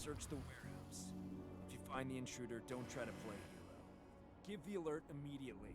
Search the warehouse. If you find the intruder, don't try to play hero. Give the alert immediately.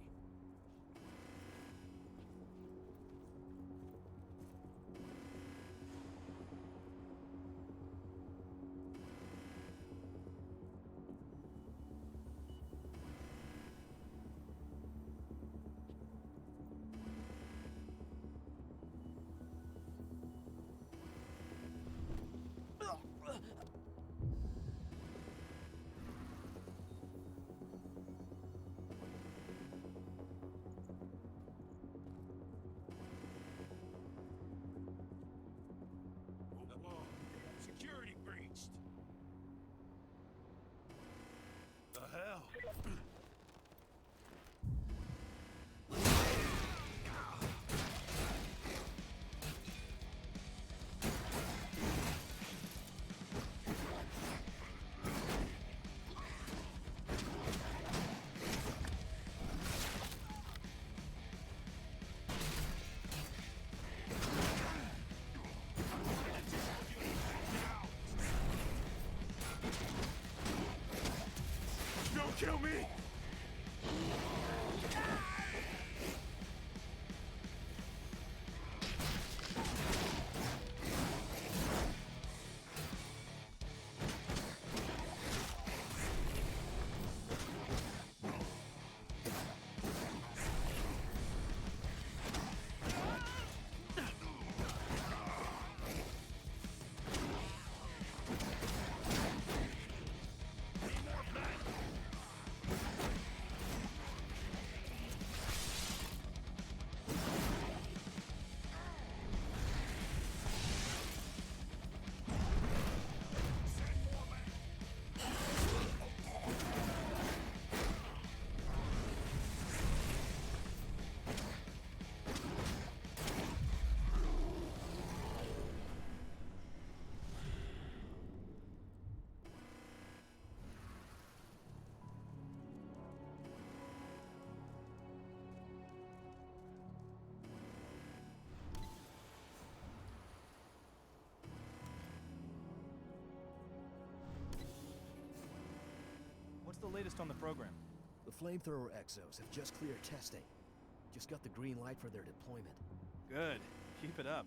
Security breached. The hell? Don't kill me! What's the latest on the program? The flamethrower exos have just cleared testing. Just got the green light for their deployment. Good. Keep it up.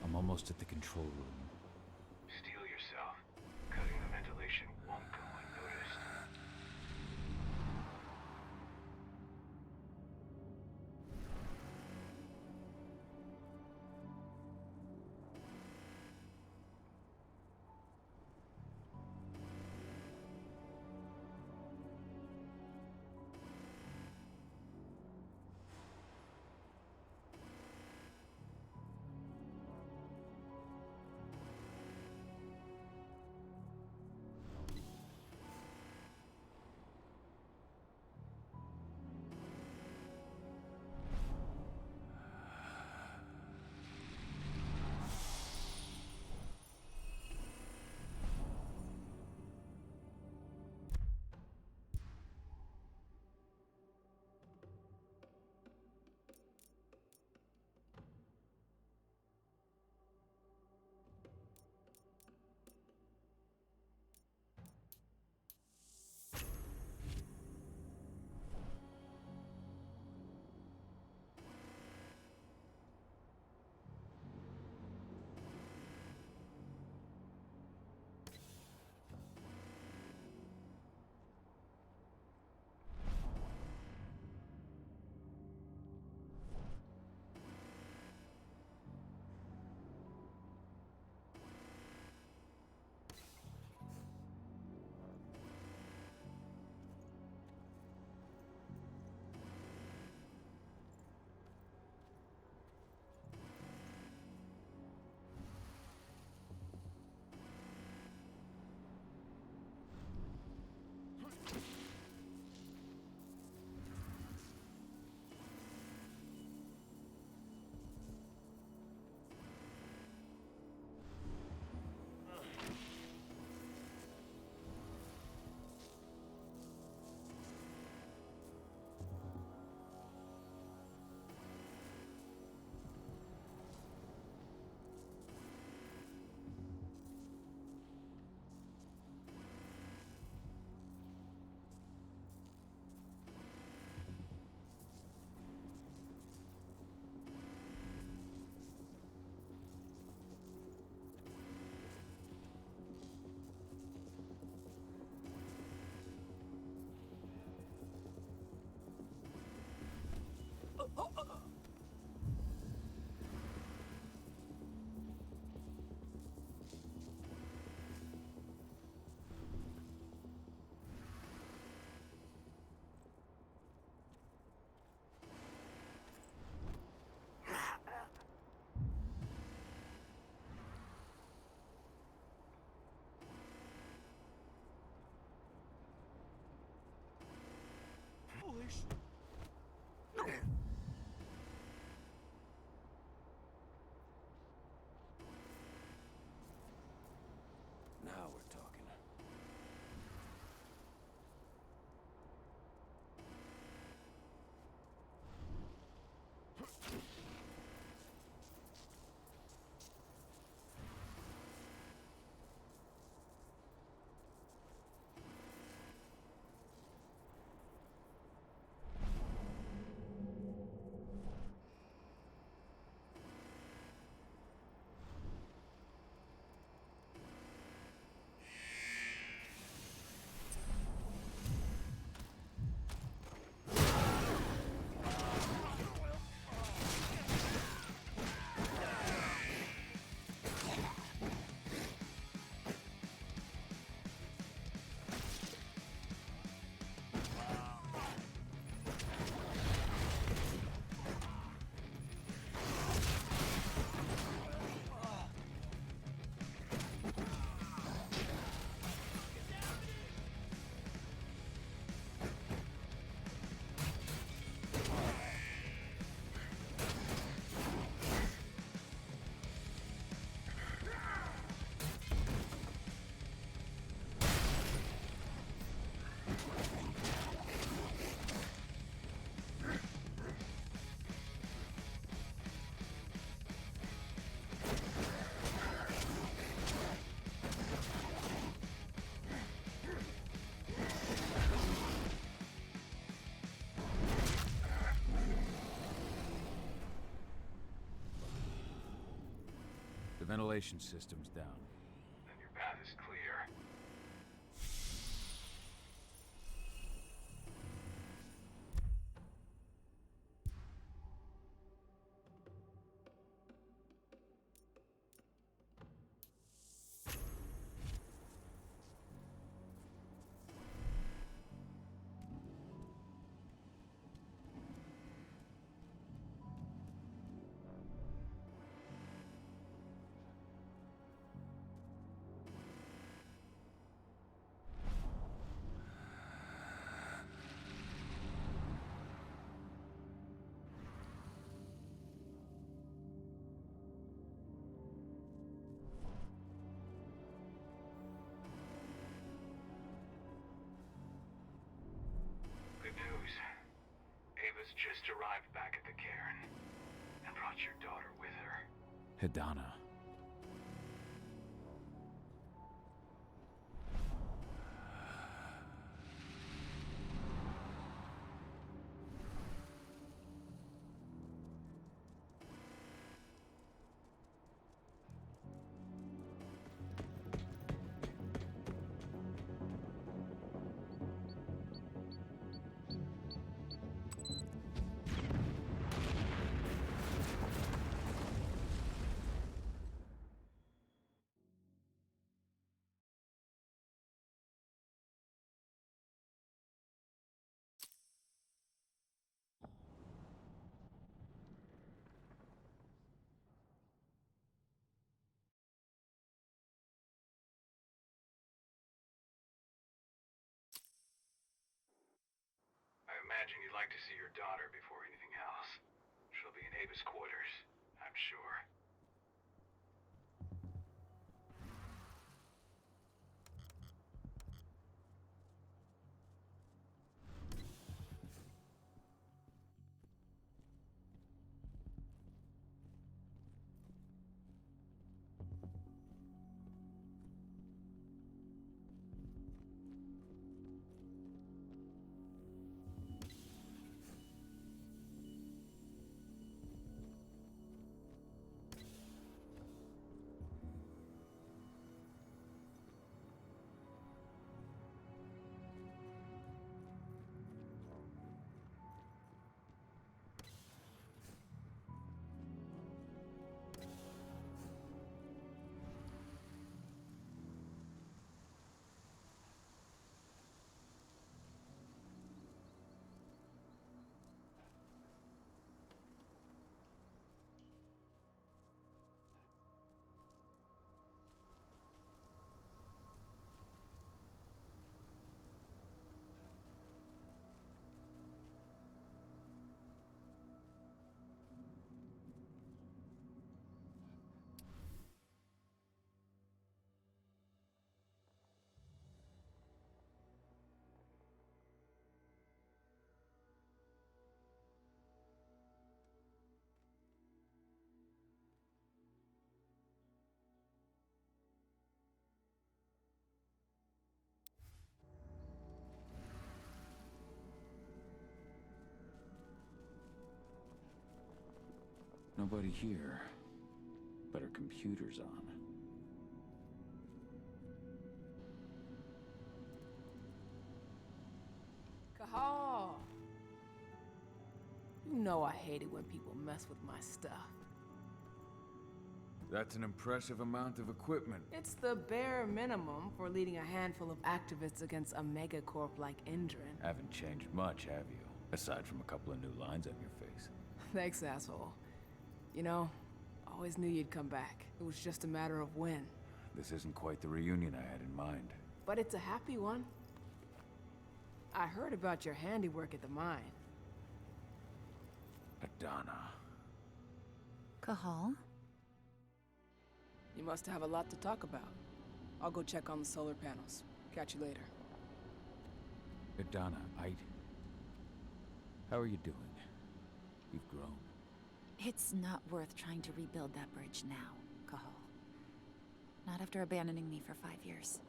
I'm almost at the control room. Steel yourself. Cutting the ventilation won't go unnoticed. Foolish. Now we're talking. ventilation system's down. Then your path is clear. Good news. Ava's just arrived back at the cairn and brought your daughter with her. Hidana. I imagine you'd like to see your daughter before anything else. She'll be in Ava's quarters, I'm sure. Nobody here. But her computer's on. Cahal! You know I hate it when people mess with my stuff. That's an impressive amount of equipment. It's the bare minimum for leading a handful of activists against a megacorp like Endron. Haven't changed much, have you? Aside from a couple of new lines on your face. Thanks, asshole. You know, always knew you'd come back. It was just a matter of when. This isn't quite the reunion I had in mind. But it's a happy one. I heard about your handiwork at the mine. Adana. Cahal? You must have a lot to talk about. I'll go check on the solar panels. Catch you later. Adana, how are you doing? You've grown. It's not worth trying to rebuild that bridge now, Cahal. Not after abandoning me for 5 years.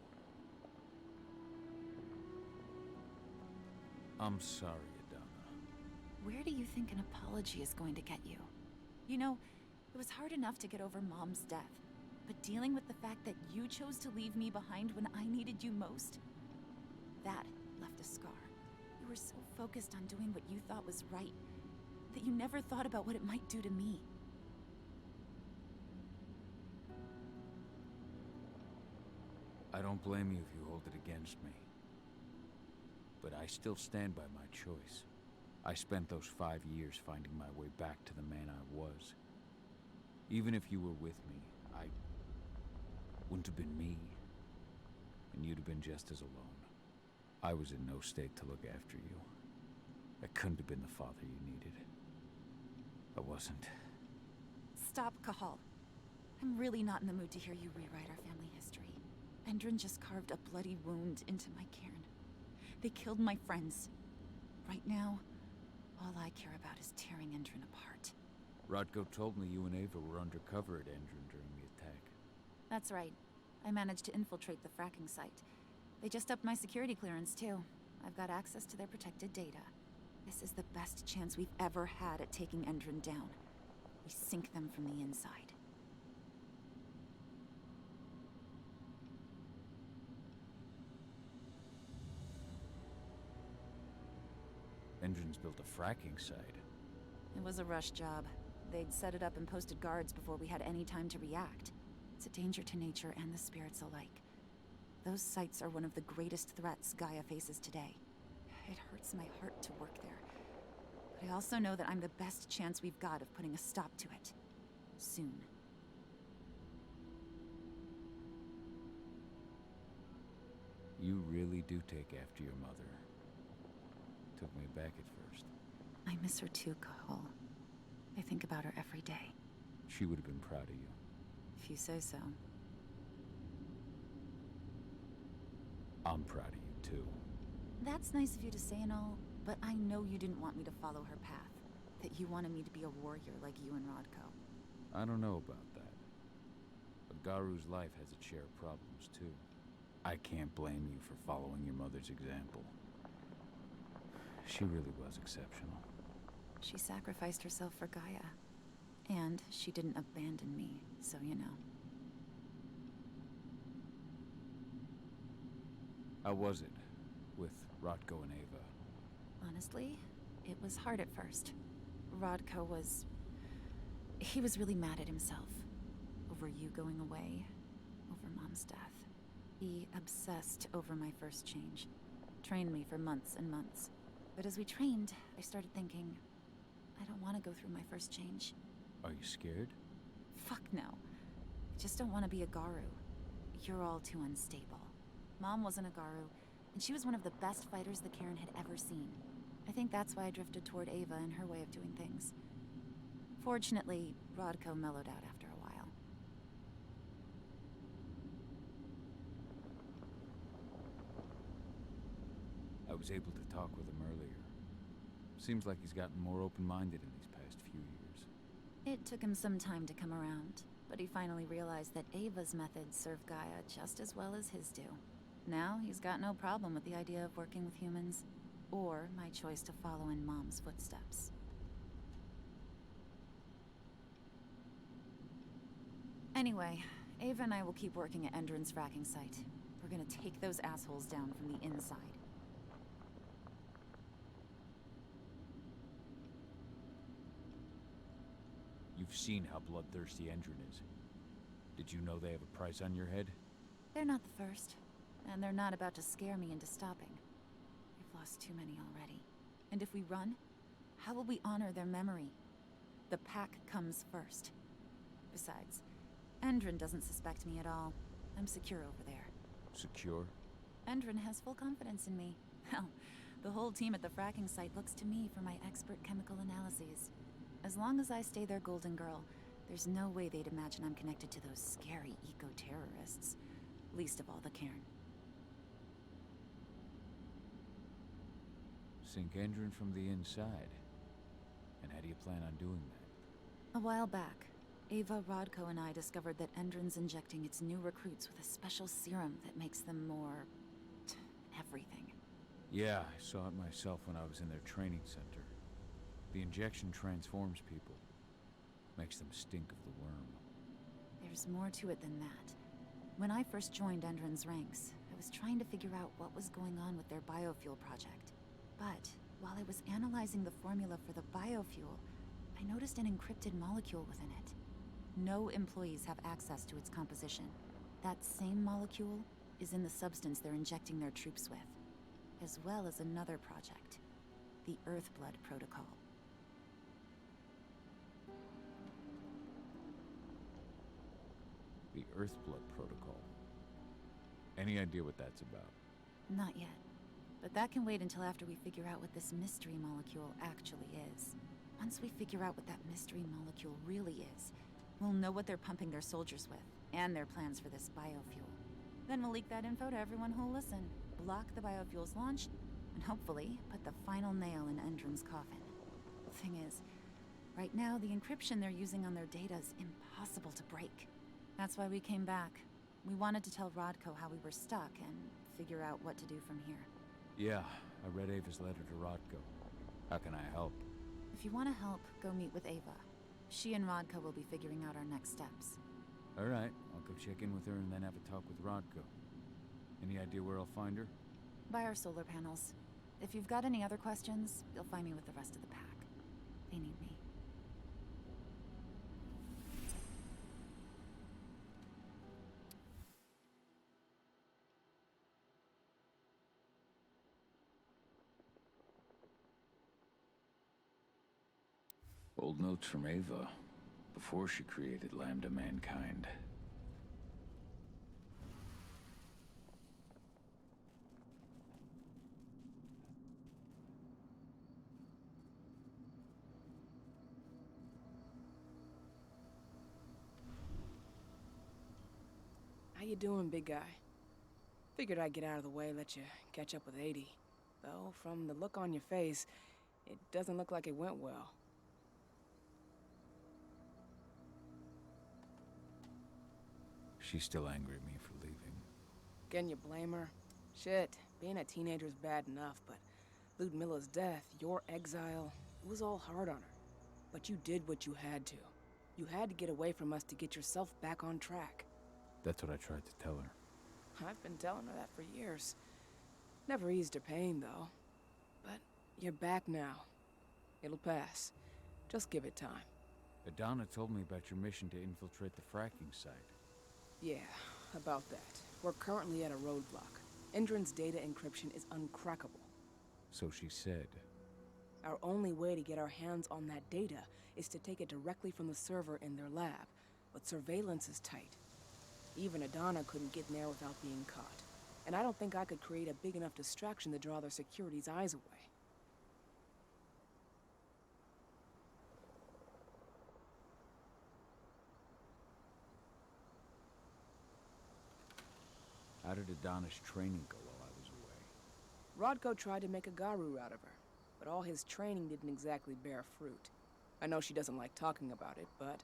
I'm sorry, Adana. Where do you think an apology is going to get you? You know, it was hard enough to get over Mom's death. But dealing with the fact that you chose to leave me behind when I needed you most, that left a scar. You were so focused on doing what you thought was right that you never thought about what it might do to me. I don't blame you if you hold it against me. But I still stand by my choice. I spent those 5 years finding my way back to the man I was. Even if you were with me, I wouldn't have been me. And you'd have been just as alone. I was in no state to look after you. I couldn't have been the father you needed. I wasn't. Stop, Cahal. I'm really not in the mood to hear you rewrite our family history. Endron just carved a bloody wound into my cairn. They killed my friends. Right now, all I care about is tearing Endron apart. Rodko told me you and Ava were undercover at Endron during the attack. That's right. I managed to infiltrate the fracking site. They just upped my security clearance, too. I've got access to their protected data. This is the best chance we've ever had at taking Endron down. We sink them from the inside. Endron's built a fracking site. It was a rush job. They'd set it up and posted guards before we had any time to react. It's a danger to nature and the spirits alike. Those sites are one of the greatest threats Gaia faces today. It hurts my heart to work there. But I also know that I'm the best chance we've got of putting a stop to it. Soon. You really do take after your mother. Took me aback at first. I miss her too, Cahal. I think about her every day. She would have been proud of you. If you say so. I'm proud of you, too. That's nice of you to say and all, but I know you didn't want me to follow her path. That you wanted me to be a warrior like you and Rodko. I don't know about that. But Garu's life has its share of problems, too. I can't blame you for following your mother's example. She really was exceptional. She sacrificed herself for Gaia. And she didn't abandon me, so you know. How was it with Rodko and Ava? Honestly, it was hard at first. Rodko was... he was really mad at himself. Over you going away. Over Mom's death. He obsessed over my first change. Trained me for months and months. But as we trained, I started thinking, I don't want to go through my first change. Are you scared? Fuck no. I just don't want to be a Garu. You're all too unstable. Mom wasn't a Garu, and she was one of the best fighters the Cairn had ever seen. I think that's why I drifted toward Ava and her way of doing things. Fortunately, Rodko mellowed out after a while. I was able to talk with him earlier. Seems like he's gotten more open-minded in these past few years. It took him some time to come around, but he finally realized that Ava's methods serve Gaia just as well as his do. Now he's got no problem with the idea of working with humans, or my choice to follow in Mom's footsteps. Anyway, Ava and I will keep working at Endron's fracking site. We're gonna take those assholes down from the inside. You've seen how bloodthirsty Endron is. Did you know they have a price on your head? They're not the first, and they're not about to scare me into stopping. We've lost too many already. And if we run, how will we honor their memory? The pack comes first. Besides, Endron doesn't suspect me at all. I'm secure over there. Secure? Endron has full confidence in me. Hell, the whole team at the fracking site looks to me for my expert chemical analyses. As long as I stay their golden girl, there's no way they'd imagine I'm connected to those scary eco-terrorists. Least of all the Cairn. Sink Endron from the inside. And how do you plan on doing that? A while back, Ava, Rodko, and I discovered that Endron's injecting its new recruits with a special serum that makes them more... everything. Yeah, I saw it myself when I was in their training center. The injection transforms people. Makes them stink of the worm. There's more to it than that. When I first joined Endron's ranks, I was trying to figure out what was going on with their biofuel project. But while I was analyzing the formula for the biofuel, I noticed an encrypted molecule within it. No employees have access to its composition. That same molecule is in the substance they're injecting their troops with, as well as another project, the Earthblood Protocol. The Earthblood Protocol. Any idea what that's about? Not yet. But that can wait until after we figure out what this mystery molecule actually is. Once we figure out what that mystery molecule really is, we'll know what they're pumping their soldiers with, and their plans for this biofuel. Then we'll leak that info to everyone who'll listen, block the biofuel's launch, and hopefully put the final nail in Endron's coffin. The thing is, right now the encryption they're using on their data is impossible to break. That's why we came back. We wanted to tell Rodko how we were stuck and figure out what to do from here. Yeah, I read Ava's letter to Rodko. How can I help? If you want to help, go meet with Ava. She and Rodko will be figuring out our next steps. Alright, I'll go check in with her and then have a talk with Rodko. Any idea where I'll find her? By our solar panels. If you've got any other questions, you'll find me with the rest of the pack. They need me. Old notes from Ava, before she created Lambda Mankind. How you doing, big guy? Figured I'd get out of the way, let you catch up with 80. Though, from the look on your face, it doesn't look like it went well. She's still angry at me for leaving. Can you blame her? Shit, being a teenager's bad enough, but Ludmilla's death, your exile, it was all hard on her. But you did what you had to. You had to get away from us to get yourself back on track. That's what I tried to tell her. I've been telling her that for years. Never eased her pain, though. But you're back now. It'll pass. Just give it time. Adana told me about your mission to infiltrate the fracking site. Yeah, about that. We're currently at a roadblock. Endron's data encryption is uncrackable. So she said. Our only way to get our hands on that data is to take it directly from the server in their lab. But surveillance is tight. Even Adana couldn't get in there without being caught. And I don't think I could create a big enough distraction to draw their security's eyes away. How did Adana's training go while I was away? Rodko tried to make a Garu out of her, but all his training didn't exactly bear fruit. I know she doesn't like talking about it, but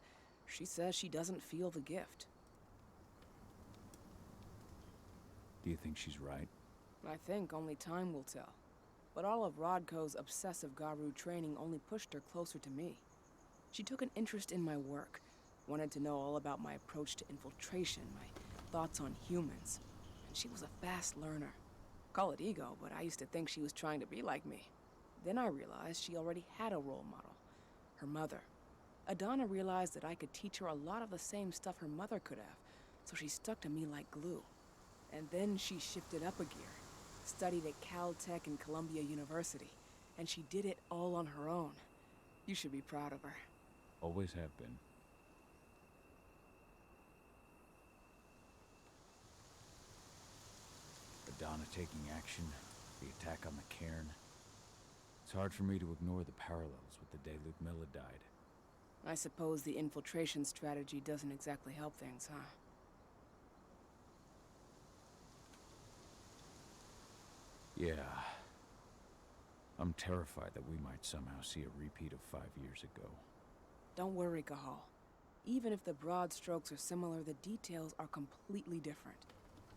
she says she doesn't feel the gift. Do you think she's right? I think only time will tell. But all of Rodko's obsessive Garu training only pushed her closer to me. She took an interest in my work, wanted to know all about my approach to infiltration, my thoughts on humans. And she was a fast learner. Call it ego, but I used to think she was trying to be like me. Then I realized she already had a role model, her mother. Adana realized that I could teach her a lot of the same stuff her mother could have, so she stuck to me like glue. And then she shifted up a gear, studied at Caltech and Columbia University, and she did it all on her own. You should be proud of her. Always have been. Adana taking action, the attack on the cairn. It's hard for me to ignore the parallels with the day Ludmilla died. I suppose the infiltration strategy doesn't exactly help things, huh? Yeah. I'm terrified that we might somehow see a repeat of 5 years ago. Don't worry, Cahal. Even if the broad strokes are similar, the details are completely different.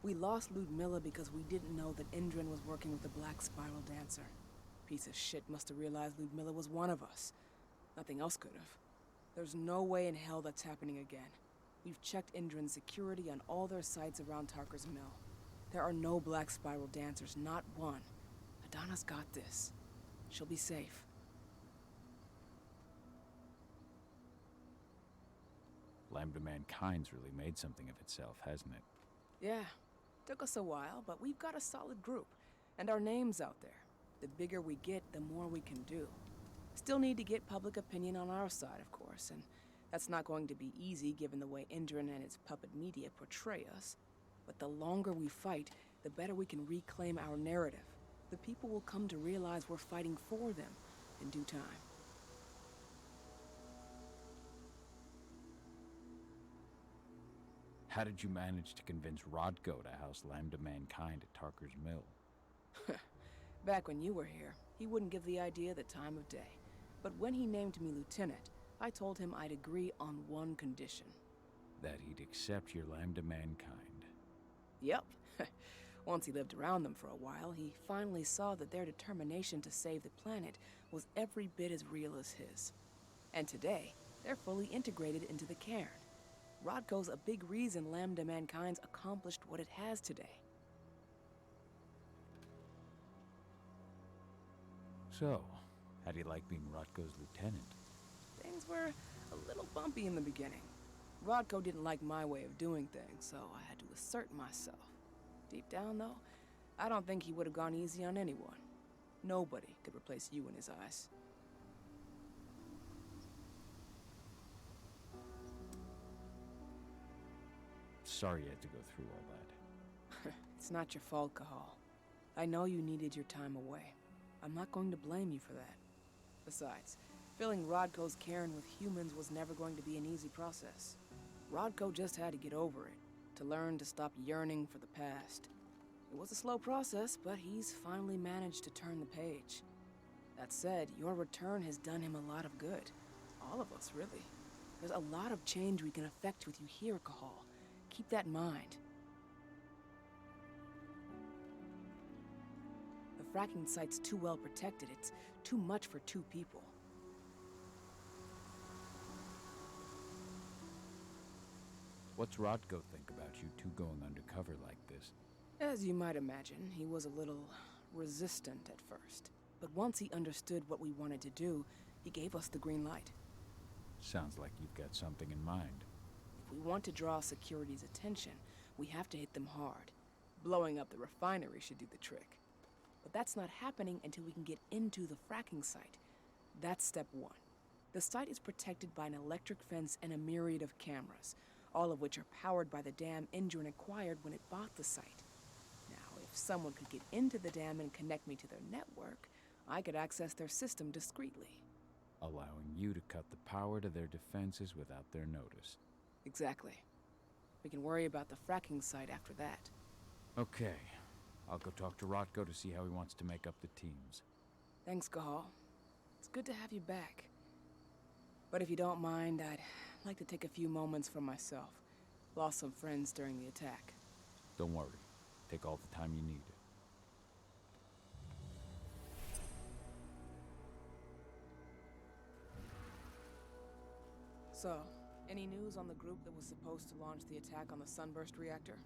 We lost Ludmilla because we didn't know that Endron was working with the Black Spiral Dancer. Piece of shit must have realized Ludmilla was one of us. Nothing else could have. There's no way in hell that's happening again. We've checked Endron's security on all their sites around Tarker's Mill. There are no Black Spiral dancers, not one. Adana's got this. She'll be safe. Lambda Mankind's really made something of itself, hasn't it? Yeah. Took us a while, but we've got a solid group. And our name's out there. The bigger we get, the more we can do. Still need to get public opinion on our side, of course, and that's not going to be easy given the way Endron and its puppet media portray us. But the longer we fight, the better we can reclaim our narrative. The people will come to realize we're fighting for them in due time. How did you manage to convince Rodko to house Lambda Mankind at Tarker's Mill? Back when you were here, he wouldn't give the idea the time of day. But when he named me lieutenant, I told him I'd agree on one condition. That he'd accept your Lambda Mankind. Yep. Once he lived around them for a while, he finally saw that their determination to save the planet was every bit as real as his. And today, they're fully integrated into the cairn. Rodko's a big reason Lambda Mankind's accomplished what it has today. So, how do you like being Rodko's lieutenant? Things were a little bumpy in the beginning. Rodko didn't like my way of doing things, so I had to assert myself. Deep down, though, I don't think he would have gone easy on anyone. Nobody could replace you in his eyes. Sorry you had to go through all that. It's not your fault, Cahal. I know you needed your time away. I'm not going to blame you for that. Besides, filling Rodko's cairn with humans was never going to be an easy process. Rodko just had to get over it, to learn to stop yearning for the past. It was a slow process, but he's finally managed to turn the page. That said, your return has done him a lot of good. All of us, really. There's a lot of change we can effect with you here, Cahal. Keep that in mind. The fracking site's too well protected. It's too much for two people. What's Rodko think about you two going undercover like this? As you might imagine, he was a little resistant at first. But once he understood what we wanted to do, he gave us the green light. Sounds like you've got something in mind. If we want to draw security's attention, we have to hit them hard. Blowing up the refinery should do the trick. But that's not happening until we can get into the fracking site. That's step one. The site is protected by an electric fence and a myriad of cameras, all of which are powered by the dam Endron acquired when it bought the site. Now, if someone could get into the dam and connect me to their network, I could access their system discreetly. Allowing you to cut the power to their defenses without their notice. Exactly. We can worry about the fracking site after that. Okay. I'll go talk to Rodko to see how he wants to make up the teams. Thanks, Cahal. It's good to have you back. But if you don't mind, I'd like to take a few moments for myself. Lost some friends during the attack. Don't worry. Take all the time you need. So, any news on the group that was supposed to launch the attack on the Sunburst reactor?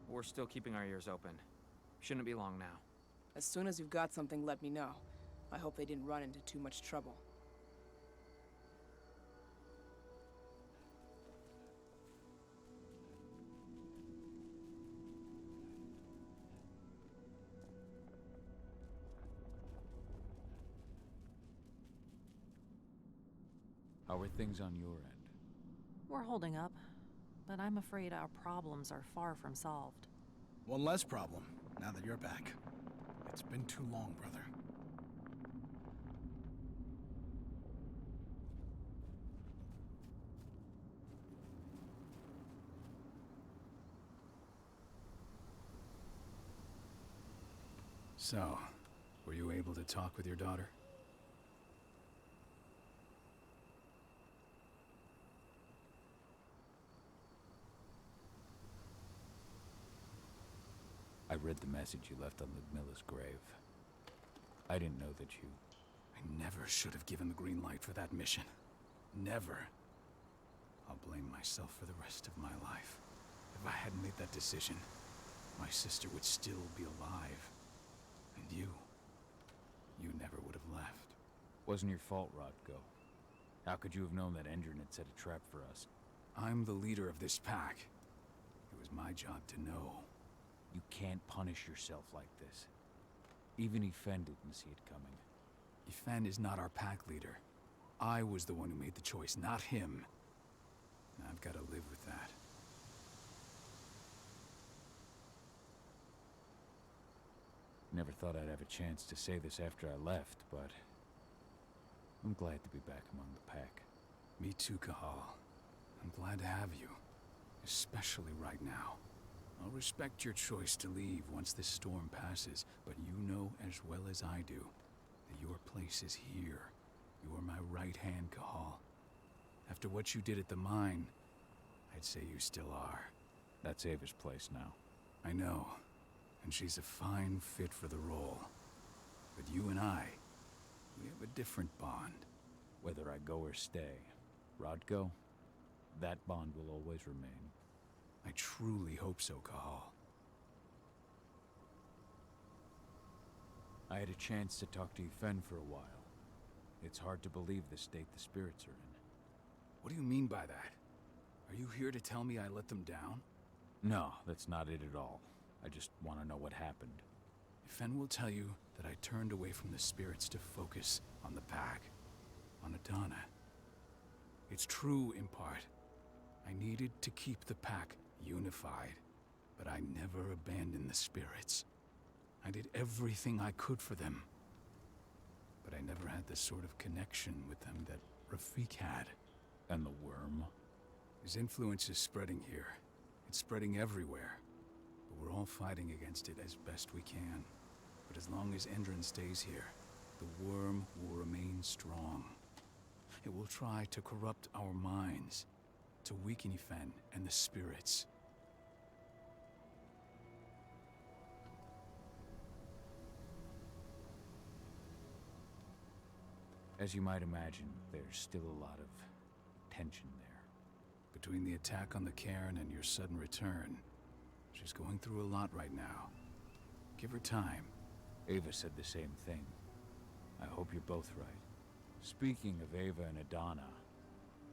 We're still keeping our ears open. Shouldn't be long now. As soon as you've got something, let me know. I hope they didn't run into too much trouble. How are things on your end? We're holding up, but I'm afraid our problems are far from solved. One less problem, now that you're back. It's been too long, brother. So, were you able to talk with your daughter? I read the message you left on Ludmilla's grave. I didn't know that you... I never should have given the green light for that mission. Never. I'll blame myself for the rest of my life. If I hadn't made that decision, my sister would still be alive. And you never would have left. Wasn't your fault, Rodko. How could you have known that Endron had set a trap for us? I'm the leader of this pack. It was my job to know. You can't punish yourself like this. Even Ifen didn't see it coming. Ifen is not our pack leader. I was the one who made the choice, not him. And I've got to live with that. Never thought I'd have a chance to say this after I left, but I'm glad to be back among the pack. Me too, Cahal. I'm glad to have you. Especially right now. I'll respect your choice to leave once this storm passes, but you know as well as I do that your place is here. You are my right hand, Cahal. After what you did at the mine, I'd say you still are. That's Ava's place now. I know, and she's a fine fit for the role. But you and I, we have a different bond. Whether I go or stay, Rodko, that bond will always remain. I truly hope so, Cahal. I had a chance to talk to Ifen for a while. It's hard to believe the state the spirits are in. What do you mean by that? Are you here to tell me I let them down? No, that's not it at all. I just want to know what happened. Ifen will tell you that I turned away from the spirits to focus on the pack, on Adana. It's true in part. I needed to keep the pack unified, but I never abandoned the spirits. I did everything I could for them. But I never had the sort of connection with them that Rafik had. And the worm? His influence is spreading here. It's spreading everywhere. But we're all fighting against it as best we can. But as long as Endron stays here, the worm will remain strong. It will try to corrupt our minds, to weaken Ifen and the spirits. As you might imagine, there's still a lot of tension there. Between the attack on the cairn and your sudden return, she's going through a lot right now. Give her time. Ava said the same thing. I hope you're both right. Speaking of Ava and Adana,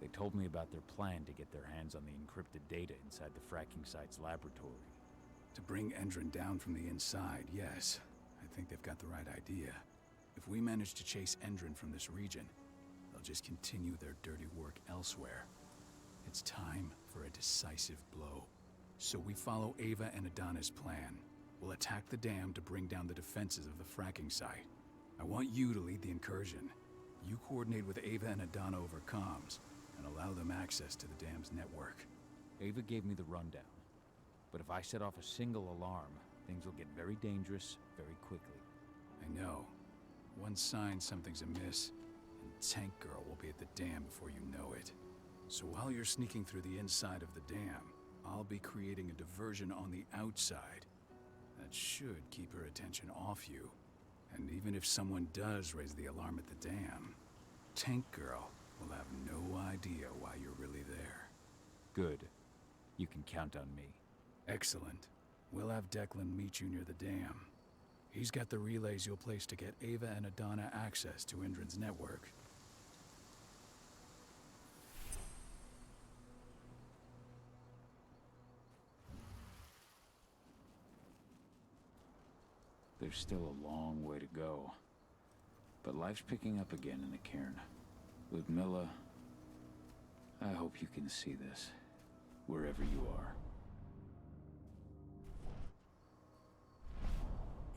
they told me about their plan to get their hands on the encrypted data inside the fracking site's laboratory. To bring Endron down from the inside, yes. I think they've got the right idea. If we manage to chase Endron from this region, they'll just continue their dirty work elsewhere. It's time for a decisive blow. So we follow Ava and Adana's plan. We'll attack the dam to bring down the defenses of the fracking site. I want you to lead the incursion. You coordinate with Ava and Adana over comms, and allow them access to the dam's network. Ava gave me the rundown. But if I set off a single alarm, things will get very dangerous very quickly. I know. One sign something's amiss, and Tank Girl will be at the dam before you know it. So while you're sneaking through the inside of the dam, I'll be creating a diversion on the outside. That should keep her attention off you. And even if someone does raise the alarm at the dam, Tank Girl will have no idea why you're really there. Good. You can count on me. Excellent. We'll have Declan meet you near the dam. He's got the relays you'll place to get Ava and Adana access to Endron's network. There's still a long way to go. But life's picking up again in the cairn. Ludmilla, I hope you can see this, wherever you are.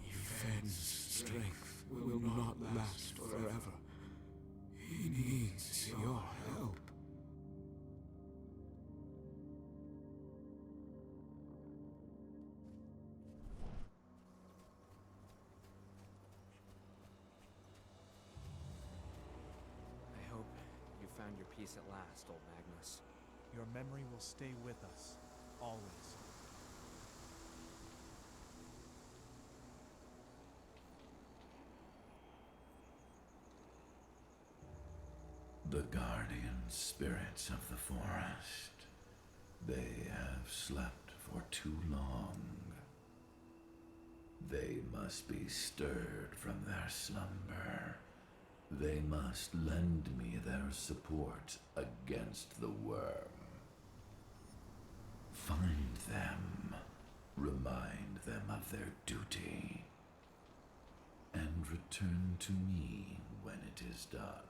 Ifen's strength will not last forever. He needs your help. I hope you found your peace at last, old Magnus. Your memory will stay with us, always. The Guardian spirits of the forest. They have slept for too long. They must be stirred from their slumber. They must lend me their support against the worm. Find them, remind them of their duty, and return to me when it is done.